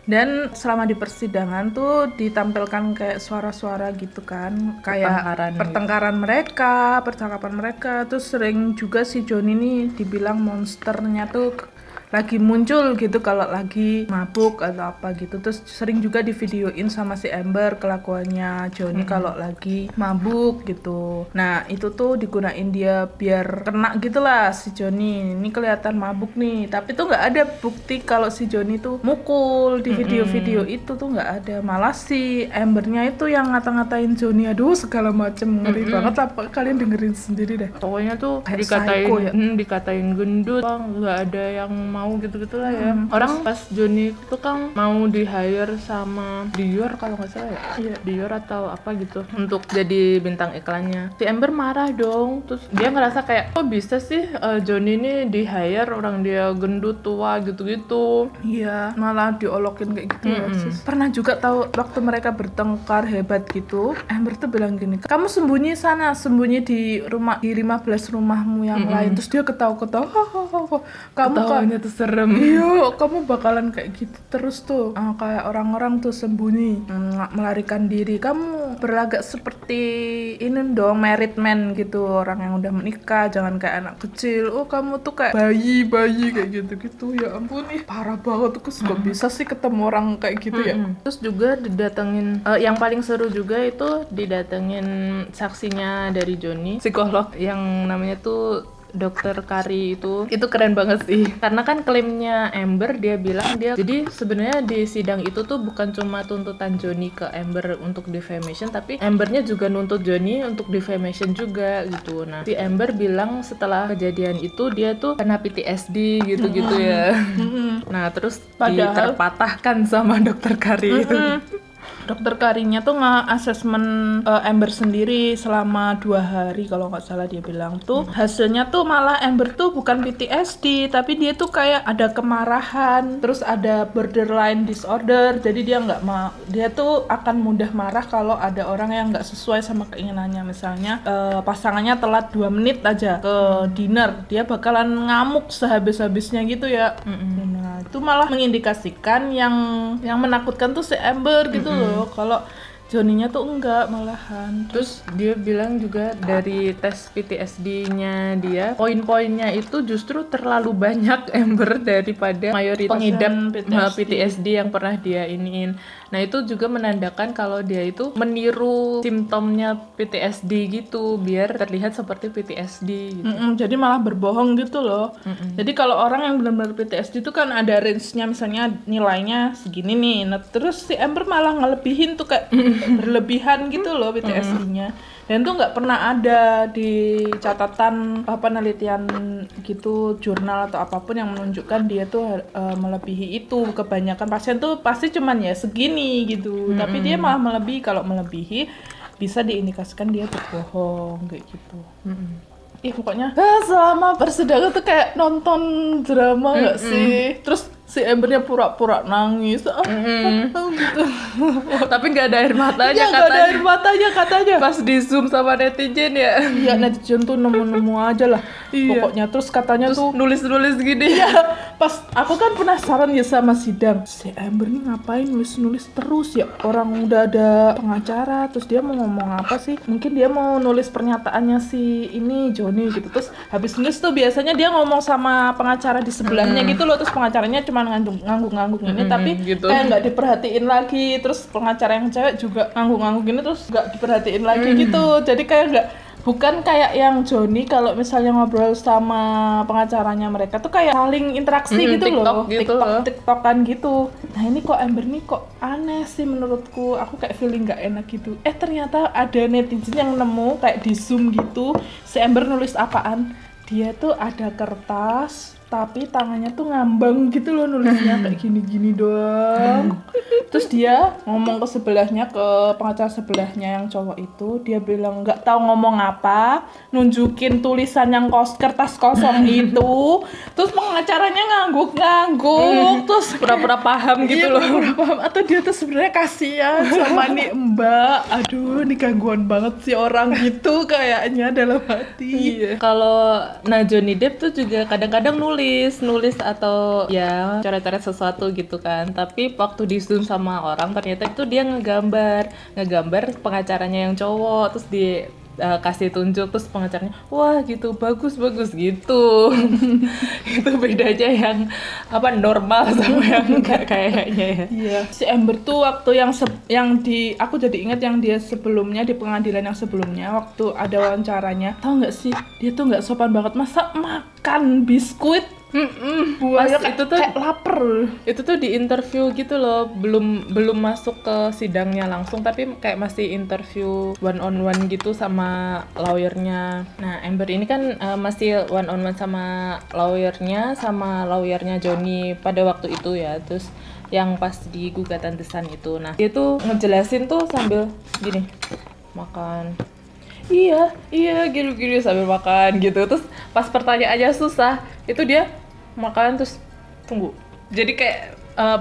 [SPEAKER 1] Dan selama di persidangan tuh ditampilkan kayak suara-suara gitu kan, kayak pertengkaran mereka, percakapan mereka. Terus sering juga si Johnny nih dibilang monsternya tuh lagi muncul gitu kalau lagi mabuk atau apa gitu. Terus sering juga divideoin sama si Amber kelakuannya Johnny kalau lagi mabuk gitu. Nah itu tuh digunain dia biar kena gitu lah si Johnny. Ini kelihatan mabuk nih, tapi tuh nggak ada bukti kalau si Johnny tuh mukul di video-video itu tuh nggak ada. Malah si Ambernya itu yang ngata-ngatain Johnny, aduh segala macem, ngeri banget. Apa kalian dengerin sendiri deh.
[SPEAKER 2] Pokoknya tuh
[SPEAKER 1] kayak psycho ya.
[SPEAKER 2] dikatain gendut, nggak ada yang mau gitu-gitu lah ya. Orang pas Joni itu kan mau di hire sama Dior kalau nggak salah ya.
[SPEAKER 1] Iya.
[SPEAKER 2] Dior atau apa gitu untuk jadi bintang iklannya. Si Amber marah dong, terus dia ngerasa kayak kok bisa sih Joni ini di hire, orang dia gendut tua gitu-gitu.
[SPEAKER 1] Iya, malah diolokin kayak gitu ya, sis. Pernah juga tahu waktu mereka bertengkar hebat gitu, Amber tuh bilang gini, kamu sembunyi sana, sembunyi di rumah, di 15 rumahmu yang lain. Terus dia ketawa-ketawa, kamu
[SPEAKER 2] Ketawanya tuh serem.
[SPEAKER 1] iya, kamu bakalan kayak gitu terus tuh. Kayak orang-orang tuh sembunyi, melarikan diri. Kamu berlagak seperti ini dong, married man gitu, orang yang udah menikah, jangan kayak anak kecil. Oh, kamu tuh kayak bayi kayak gitu-gitu. Ya ampun nih, parah banget tuh. Kok bisa sih ketemu orang kayak gitu ya?
[SPEAKER 2] Terus juga didatengin, yang paling seru juga itu didatengin saksinya dari Joni, psikolog yang namanya tuh Dokter Kari. Itu keren banget sih, karena kan klaimnya Amber, dia bilang dia jadi sebenarnya di sidang itu tuh bukan cuma tuntutan Joni ke Amber untuk defamation, tapi Ambernya juga nuntut Joni untuk defamation juga gitu. Nah, si Amber bilang setelah kejadian itu dia tuh kena PTSD gitu-gitu ya. Nah, terus
[SPEAKER 1] Padahal
[SPEAKER 2] terpatahkan sama Dokter Kari itu.
[SPEAKER 1] Dokter Karinya tuh nge-assessment Amber sendiri selama 2 hari kalau nggak salah, dia bilang tuh hasilnya tuh malah Amber tuh bukan PTSD, tapi dia tuh kayak ada kemarahan, terus ada borderline disorder. Jadi dia tuh akan mudah marah kalau ada orang yang nggak sesuai sama keinginannya. Misalnya pasangannya telat 2 menit aja ke dinner, dia bakalan ngamuk sehabis-habisnya gitu ya. Nah, itu malah mengindikasikan yang menakutkan tuh si Amber gitu loh. Kalau Joninya tuh enggak, malahan.
[SPEAKER 2] Terus dia bilang juga dari tes PTSD-nya dia, poin-poinnya itu justru terlalu banyak Amber daripada mayoritas pengidap PTSD yang pernah dia iniin. Nah, itu juga menandakan kalau dia itu meniru simptomnya PTSD gitu biar terlihat seperti PTSD gitu.
[SPEAKER 1] Jadi malah berbohong gitu loh. Jadi kalau orang yang benar-benar PTSD itu kan ada range-nya, misalnya nilainya segini nih. Nah, terus si Amber malah ngelebihin tuh kayak berlebihan gitu loh PTSD-nya. Dan tuh nggak pernah ada di catatan penelitian gitu, jurnal atau apapun yang menunjukkan dia tuh melebihi itu. Kebanyakan pasien tuh pasti cuman ya segini gitu. Tapi dia malah melebihi. Kalau melebihi bisa diindikasikan dia berbohong kayak gitu. Pokoknya selama persidangan tuh kayak nonton drama nggak sih? Terus si Ambernya pura-pura nangis gitu.
[SPEAKER 2] Tapi nggak ada air matanya
[SPEAKER 1] Ya,
[SPEAKER 2] katanya.
[SPEAKER 1] nggak ada air matanya katanya.
[SPEAKER 2] Pas di zoom sama netizen ya.
[SPEAKER 1] Iya, netizen tuh nemu-nemu aja lah. Pokoknya terus katanya tuh
[SPEAKER 2] nulis-nulis gini.
[SPEAKER 1] ya, pas aku kan penasaran ya sama sidang, si Amber nih ngapain nulis-nulis terus ya, orang udah ada pengacara, terus dia mau ngomong apa sih, mungkin dia mau nulis pernyataannya si ini Joni gitu. Terus habis nulis tuh biasanya dia ngomong sama pengacara di sebelahnya gitu loh, terus pengacaranya cuma ngangguk-ngangguk ini, tapi
[SPEAKER 2] gitu.
[SPEAKER 1] kayak nggak diperhatiin lagi. Terus pengacara yang cewek juga ngangguk-ngangguk ini, terus nggak diperhatiin lagi gitu. Jadi kayak bukan kayak yang Joni kalau misalnya ngobrol sama pengacaranya, mereka tuh kayak saling interaksi gitu loh, TikTok-TikTokan gitu. Nah, ini kok Amber nih kok aneh sih menurutku, aku kayak feeling nggak enak gitu. Ternyata ada netizen yang nemu kayak di Zoom gitu, si Amber nulis apaan, dia tuh ada kertas tapi tangannya tuh ngambang gitu loh, nulisnya kayak gini-gini doang. Terus dia ngomong ke sebelahnya, ke pengacara sebelahnya yang cowok itu, dia bilang nggak tahu ngomong apa, nunjukin tulisan yang kertas kosong itu. Terus pengacaranya ngangguk-ngangguk, terus
[SPEAKER 2] pura-pura paham gitu loh.
[SPEAKER 1] Pura-pura paham, atau dia tuh sebenarnya kasihan sama nih Mbak. Aduh, ini gangguan banget sih orang gitu kayaknya dalam hati.
[SPEAKER 2] Kalau Johnny Depp tuh juga kadang-kadang nulis atau ya coret-coret sesuatu gitu kan, tapi waktu di zoom sama orang ternyata itu dia ngegambar pengacaranya yang cowok, terus kasih tunjuk, terus pengacaranya wah gitu, bagus gitu. Itu bedanya yang normal sama yang enggak kayaknya ya.
[SPEAKER 1] Iya, si Amber tuh waktu aku jadi ingat yang dia sebelumnya di pengadilan yang sebelumnya, waktu ada wawancaranya, tahu nggak sih, dia tuh nggak sopan banget, masa makan biskuit Buaya
[SPEAKER 2] itu tuh
[SPEAKER 1] kayak lapar.
[SPEAKER 2] itu tuh di interview gitu loh, belum masuk ke sidangnya langsung, tapi kayak masih interview one on one gitu sama lawyernya. Nah, Amber ini kan masih one on one sama lawyernya Johnny pada waktu itu ya. Terus yang pas di gugatan The Sun itu, nah dia tuh ngejelasin tuh sambil gini, makan, iya gini sambil makan gitu. Terus pas pertanyaannya susah itu dia makan terus tunggu, jadi kayak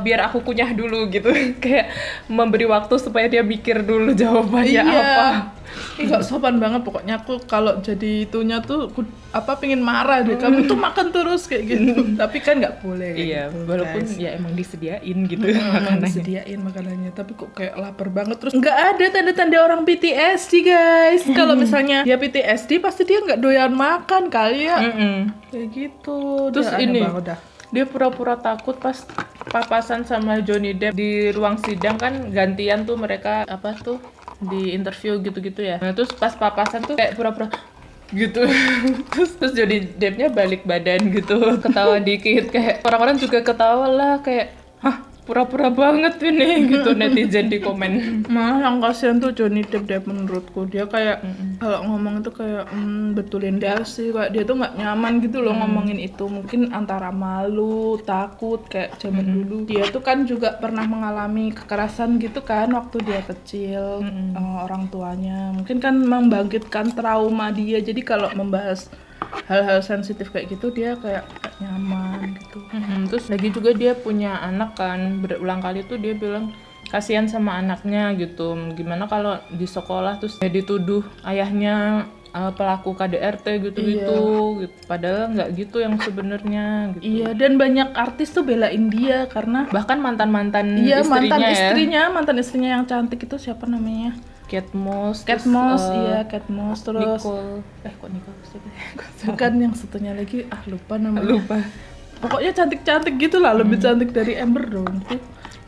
[SPEAKER 2] biar aku kunyah dulu gitu. Kayak memberi waktu supaya dia mikir dulu jawabannya apa.
[SPEAKER 1] Ih, gak sopan banget pokoknya. Aku kalau jadi itunya tuh pengen marah deh, kamu tuh makan terus kayak gitu. Tapi kan nggak boleh kayak
[SPEAKER 2] Iya,
[SPEAKER 1] gitu,
[SPEAKER 2] walaupun
[SPEAKER 1] guys.
[SPEAKER 2] ya emang disediain gitu
[SPEAKER 1] Emang
[SPEAKER 2] makanannya.
[SPEAKER 1] disediain makanannya, tapi kok kayak lapar banget. Terus nggak ada tanda-tanda orang PTSD, guys. Kalau misalnya dia PTSD pasti dia nggak doyan makan kali ya. Kayak gitu.
[SPEAKER 2] Terus
[SPEAKER 1] Dia aneh
[SPEAKER 2] ini
[SPEAKER 1] banget dah.
[SPEAKER 2] dia pura-pura takut pas papasan sama Johnny Depp di ruang sidang, kan gantian tuh mereka apa tuh di interview gitu-gitu ya. Nah, terus pas papasan tuh kayak pura-pura gitu. terus Johnny Depp-nya balik badan gitu, ketawa dikit, kayak orang-orang juga ketawa lah, kayak hah, pura-pura banget ini gitu netizen di komen.
[SPEAKER 1] Malah yang kasihan tuh Johnny Depp menurutku. Dia kayak kalau ngomong itu kayak betulin sih, kayak dia tuh nggak nyaman gitu loh ngomongin itu. Mungkin antara malu, takut kayak zaman dulu. Dia tuh kan juga pernah mengalami kekerasan gitu kan waktu dia kecil, orang tuanya. Mungkin kan membangkitkan trauma dia. Jadi kalau membahas hal-hal sensitif kayak gitu dia kayak gak nyaman gitu.
[SPEAKER 2] Terus lagi juga dia punya anak kan, berulang kali tuh dia bilang kasihan sama anaknya gitu. Gimana kalau di sekolah terus dia dituduh ayahnya pelaku KDRT gitu-gitu, gitu. Padahal nggak gitu yang sebenarnya gitu.
[SPEAKER 1] Iya, dan banyak artis tuh belain dia karena
[SPEAKER 2] Bahkan mantan-mantan
[SPEAKER 1] mantan istrinya yang cantik itu siapa namanya?
[SPEAKER 2] Kate Moss,
[SPEAKER 1] Kate Moss, Kate Moss, terus
[SPEAKER 2] Nicole, kok Nicole sih?
[SPEAKER 1] bukan yang satunya lagi, lupa namanya.
[SPEAKER 2] Lupa.
[SPEAKER 1] Pokoknya cantik-cantik gitu lah, lebih cantik dari Amber dong.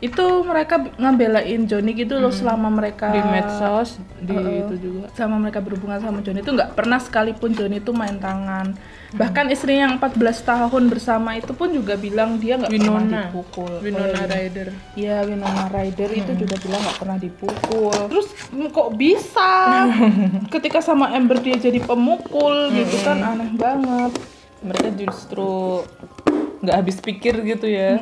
[SPEAKER 1] Itu mereka ngebelain Johnny gitu loh selama mereka
[SPEAKER 2] Di medsos, di itu juga.
[SPEAKER 1] sama mereka berhubungan sama Johnny itu nggak pernah sekalipun Johnny itu main tangan. Bahkan istrinya yang 14 tahun bersama itu pun juga bilang dia nggak pernah dipukul.
[SPEAKER 2] Winona Ryder.
[SPEAKER 1] Iya, Winona Ryder itu juga bilang nggak pernah dipukul. Terus kok bisa ketika sama Amber dia jadi pemukul gitu kan, aneh banget.
[SPEAKER 2] Mereka justru nggak habis pikir gitu ya.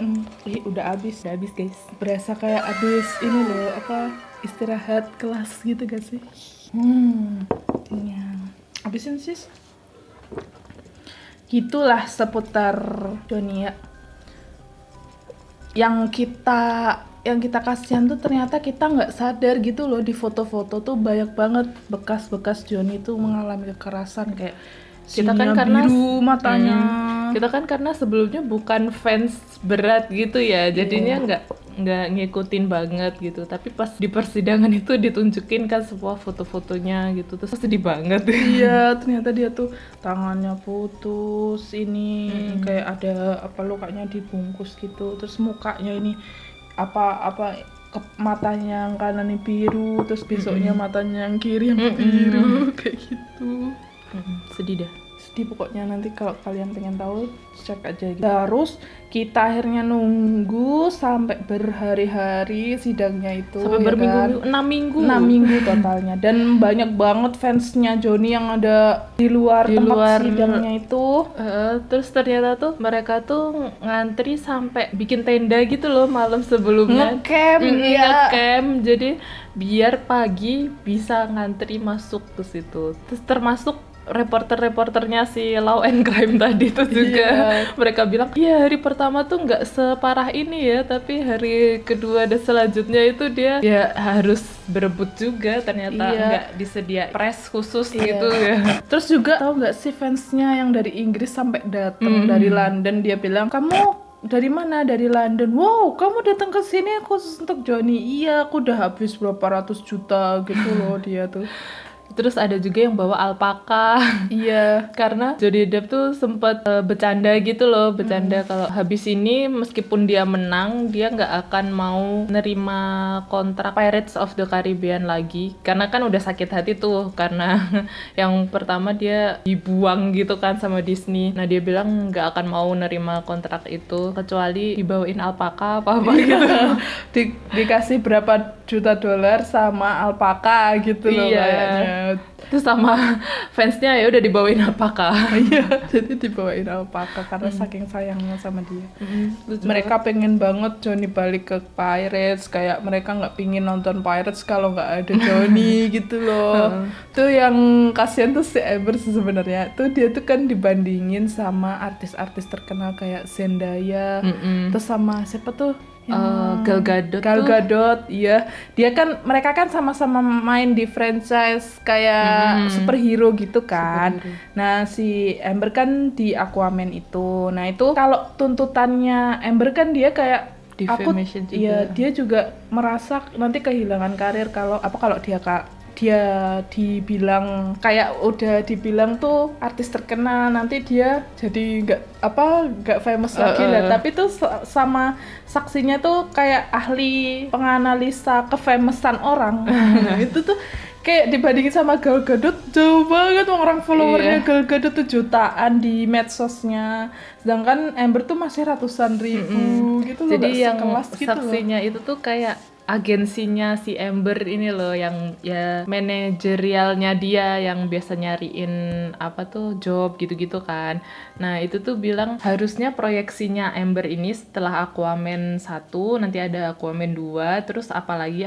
[SPEAKER 1] Udah habis guys. Berasa kayak habis ini loh, istirahat kelas gitu gak sih? Iya. Habisin sis. Gitulah seputar Johnny ya. Yang kita kasihan tuh ternyata kita nggak sadar gitu loh, di foto-foto tuh banyak banget bekas-bekas Johnny tuh mengalami kekerasan, kayak
[SPEAKER 2] Kita
[SPEAKER 1] sinyal
[SPEAKER 2] kan karena
[SPEAKER 1] biru matanya.
[SPEAKER 2] Kita kan karena sebelumnya bukan fans berat gitu ya, jadinya nggak ngikutin banget gitu. Tapi pas di persidangan itu ditunjukin kan semua foto-fotonya gitu, terus sedih banget.
[SPEAKER 1] Iya, ternyata dia tuh tangannya putus, ini kayak ada lukanya dibungkus gitu, terus mukanya ini matanya yang kanan ini biru, terus besoknya matanya yang kiri yang biru kayak gitu.
[SPEAKER 2] Sedih dah.
[SPEAKER 1] Sedih pokoknya, nanti kalau kalian pengen tahu cek aja gitu. Terus kita akhirnya nunggu sampai berhari-hari sidangnya itu,
[SPEAKER 2] Sampai
[SPEAKER 1] ya
[SPEAKER 2] berminggu,
[SPEAKER 1] kan?
[SPEAKER 2] 6 minggu.
[SPEAKER 1] 6 minggu totalnya, dan banyak banget fansnya Johnny yang ada di luar tempat sidangnya itu.
[SPEAKER 2] Terus ternyata tuh mereka tuh ngantri sampai bikin tenda gitu loh malam sebelumnya.
[SPEAKER 1] Ngecamp,
[SPEAKER 2] Ngecamp, jadi biar pagi bisa ngantri masuk ke situ. Terus termasuk reporternya si Law and Crime tadi tuh juga mereka bilang iya hari pertama tuh nggak separah ini ya, tapi hari kedua dan selanjutnya itu dia ya harus berebut juga, ternyata nggak disedia press khusus gitu ya.
[SPEAKER 1] Terus juga tahu nggak sih fansnya yang dari Inggris sampai datang dari London, dia bilang kamu dari mana? Dari London. Wow, kamu datang ke sini khusus untuk Johnny. Iya, aku udah habis berapa ratus juta gitu loh dia tuh.
[SPEAKER 2] Terus ada juga yang bawa alpaka.
[SPEAKER 1] Iya.
[SPEAKER 2] Karena Johnny Depp tuh sempat bercanda gitu loh, bercanda kalau habis ini meskipun dia menang, dia nggak akan mau nerima kontrak Pirates of the Caribbean lagi. Karena kan udah sakit hati tuh, karena yang pertama dia dibuang gitu kan sama Disney. Nah dia bilang nggak akan mau nerima kontrak itu, kecuali dibawain alpaka apa-apa gitu.
[SPEAKER 1] Dikasih berapa juta dolar sama alpaka gitu loh
[SPEAKER 2] Iya.
[SPEAKER 1] kayaknya.
[SPEAKER 2] Terus sama fansnya ya udah dibawain alpaka.
[SPEAKER 1] Iya, jadi dibawain alpaka karena saking sayangnya sama dia.
[SPEAKER 2] Lucu
[SPEAKER 1] Mereka pengen banget Johnny balik ke Pirates, kayak mereka nggak pingin nonton Pirates kalau nggak ada Johnny gitu loh. Tuh yang kasihan tuh si Amber sebenarnya. Tuh dia tuh kan dibandingin sama artis-artis terkenal kayak Zendaya, terus sama siapa tuh?
[SPEAKER 2] Gal Gadot
[SPEAKER 1] Gal
[SPEAKER 2] tuh.
[SPEAKER 1] Gadot, iya. Dia kan, mereka kan sama-sama main di franchise kayak superhero gitu kan. Nah, si Amber kan di Aquaman itu. Nah, itu kalau tuntutannya Amber kan dia kayak
[SPEAKER 2] Defamation juga.
[SPEAKER 1] iya, dia juga merasa nanti kehilangan karir kalau dia dibilang kayak udah dibilang tuh artis terkenal, nanti dia jadi nggak famous lagi lah. Tapi tuh sama saksinya tuh kayak ahli penganalisa kefamousan orang. Itu tuh kayak dibandingin sama Gal Gadot jauh banget, orang followernya Gal Gadot tuh jutaan di medsosnya, sedangkan Amber tuh masih ratusan ribu gitu loh.
[SPEAKER 2] Jadi
[SPEAKER 1] nggak
[SPEAKER 2] yang
[SPEAKER 1] sekelas gitu loh.
[SPEAKER 2] saksinya itu tuh kayak agensinya si Amber ini loh, yang ya manajerialnya dia yang biasa nyariin apa tuh job gitu-gitu kan. Nah itu tuh bilang harusnya proyeksinya Amber ini setelah Aquaman 1 nanti ada Aquaman 2 terus apalagi.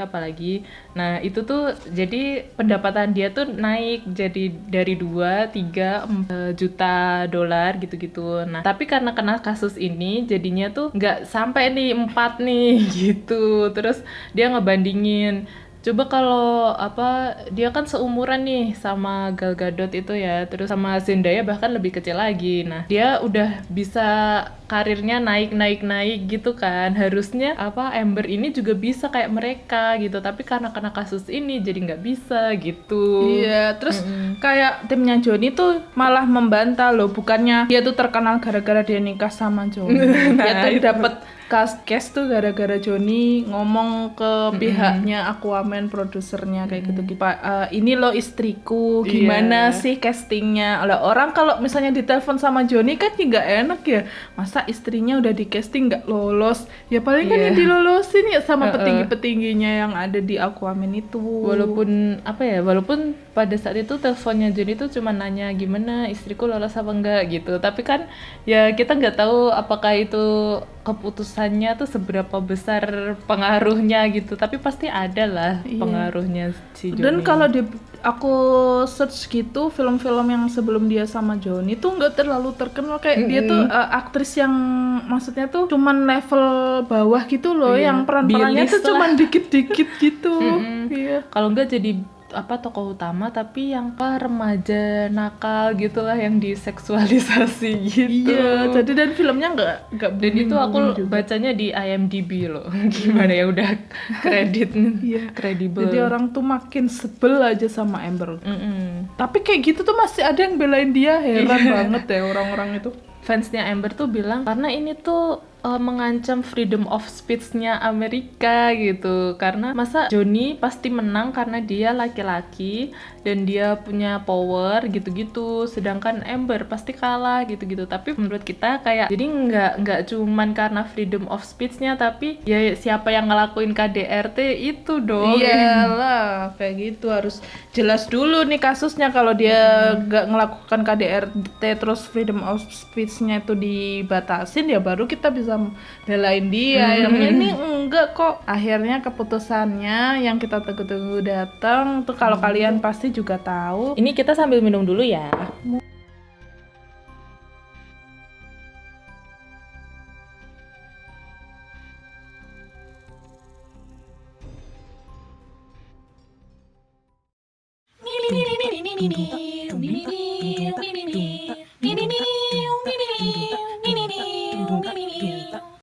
[SPEAKER 2] Nah itu tuh jadi pendapatan dia tuh naik jadi dari 2, 3 juta dolar gitu-gitu. Nah tapi karena kena kasus ini jadinya tuh nggak sampai nih 4 nih gitu. Terus dia ngebandingin, coba kalau dia kan seumuran nih sama Gal Gadot itu ya, terus sama Zendaya bahkan lebih kecil lagi. Nah dia udah bisa karirnya naik gitu kan, harusnya Amber ini juga bisa kayak mereka gitu, tapi karena kena kasus ini jadi nggak bisa gitu.
[SPEAKER 1] Iya, terus kayak timnya Johnny tuh malah membantah loh, bukannya dia tuh terkenal gara-gara dia nikah sama Johnny. Dia tuh dapet case tuh gara-gara Johnny ngomong ke pihaknya Aquaman, produsernya kayak gitu. Pak, ini lo istriku, gimana sih castingnya? Lah orang kalau misalnya ditelepon sama Johnny kan nggak enak ya, masa istrinya udah di casting nggak lolos? Ya paling kan yang dilolosin ya sama petinggi-petingginya yang ada di Aquaman itu.
[SPEAKER 2] Walaupun pada saat itu teleponnya Johnny tuh cuma nanya gimana istriku lolos apa enggak gitu, tapi kan ya kita nggak tahu apakah itu keputusannya tuh seberapa besar pengaruhnya gitu, tapi pasti ada lah pengaruhnya si Johnny.
[SPEAKER 1] Dan kalau aku search gitu film-film yang sebelum dia sama Johnny tuh nggak terlalu terkenal, kayak dia tuh aktris yang maksudnya tuh cuman level bawah gitu loh, yang peran-perannya tuh cuman dikit-dikit gitu. Iya.
[SPEAKER 2] Kalau nggak jadi tokoh utama tapi yang remaja nakal gitulah yang diseksualisasi gitu.
[SPEAKER 1] Iya, jadi dan filmnya nggak
[SPEAKER 2] Dan itu aku bacanya di IMDb loh. Gimana ya, udah kredit kredibel.
[SPEAKER 1] Jadi orang tuh makin sebel aja sama Amber. Tapi kayak gitu tuh masih ada yang belain dia, heran banget ya orang-orang itu.
[SPEAKER 2] Fansnya Amber tuh bilang karena ini tuh mengancam freedom of speech-nya Amerika gitu, karena masa Johnny pasti menang karena dia laki-laki dan dia punya power gitu-gitu, sedangkan Amber pasti kalah gitu-gitu. Tapi menurut kita kayak jadi nggak cuman karena freedom of speech-nya, tapi ya siapa yang ngelakuin KDRT itu dong.
[SPEAKER 1] Iyalah, kayak gitu harus jelas dulu nih kasusnya. Kalau dia nggak ngelakukan KDRT terus freedom of speech-nya itu dibatasin, ya baru kita bisa belain dia. Yang ini enggak kok. Akhirnya keputusannya yang kita tunggu-tunggu datang tuh, kalau kalian pasti juga tahu.
[SPEAKER 2] Ini kita sambil minum dulu ya.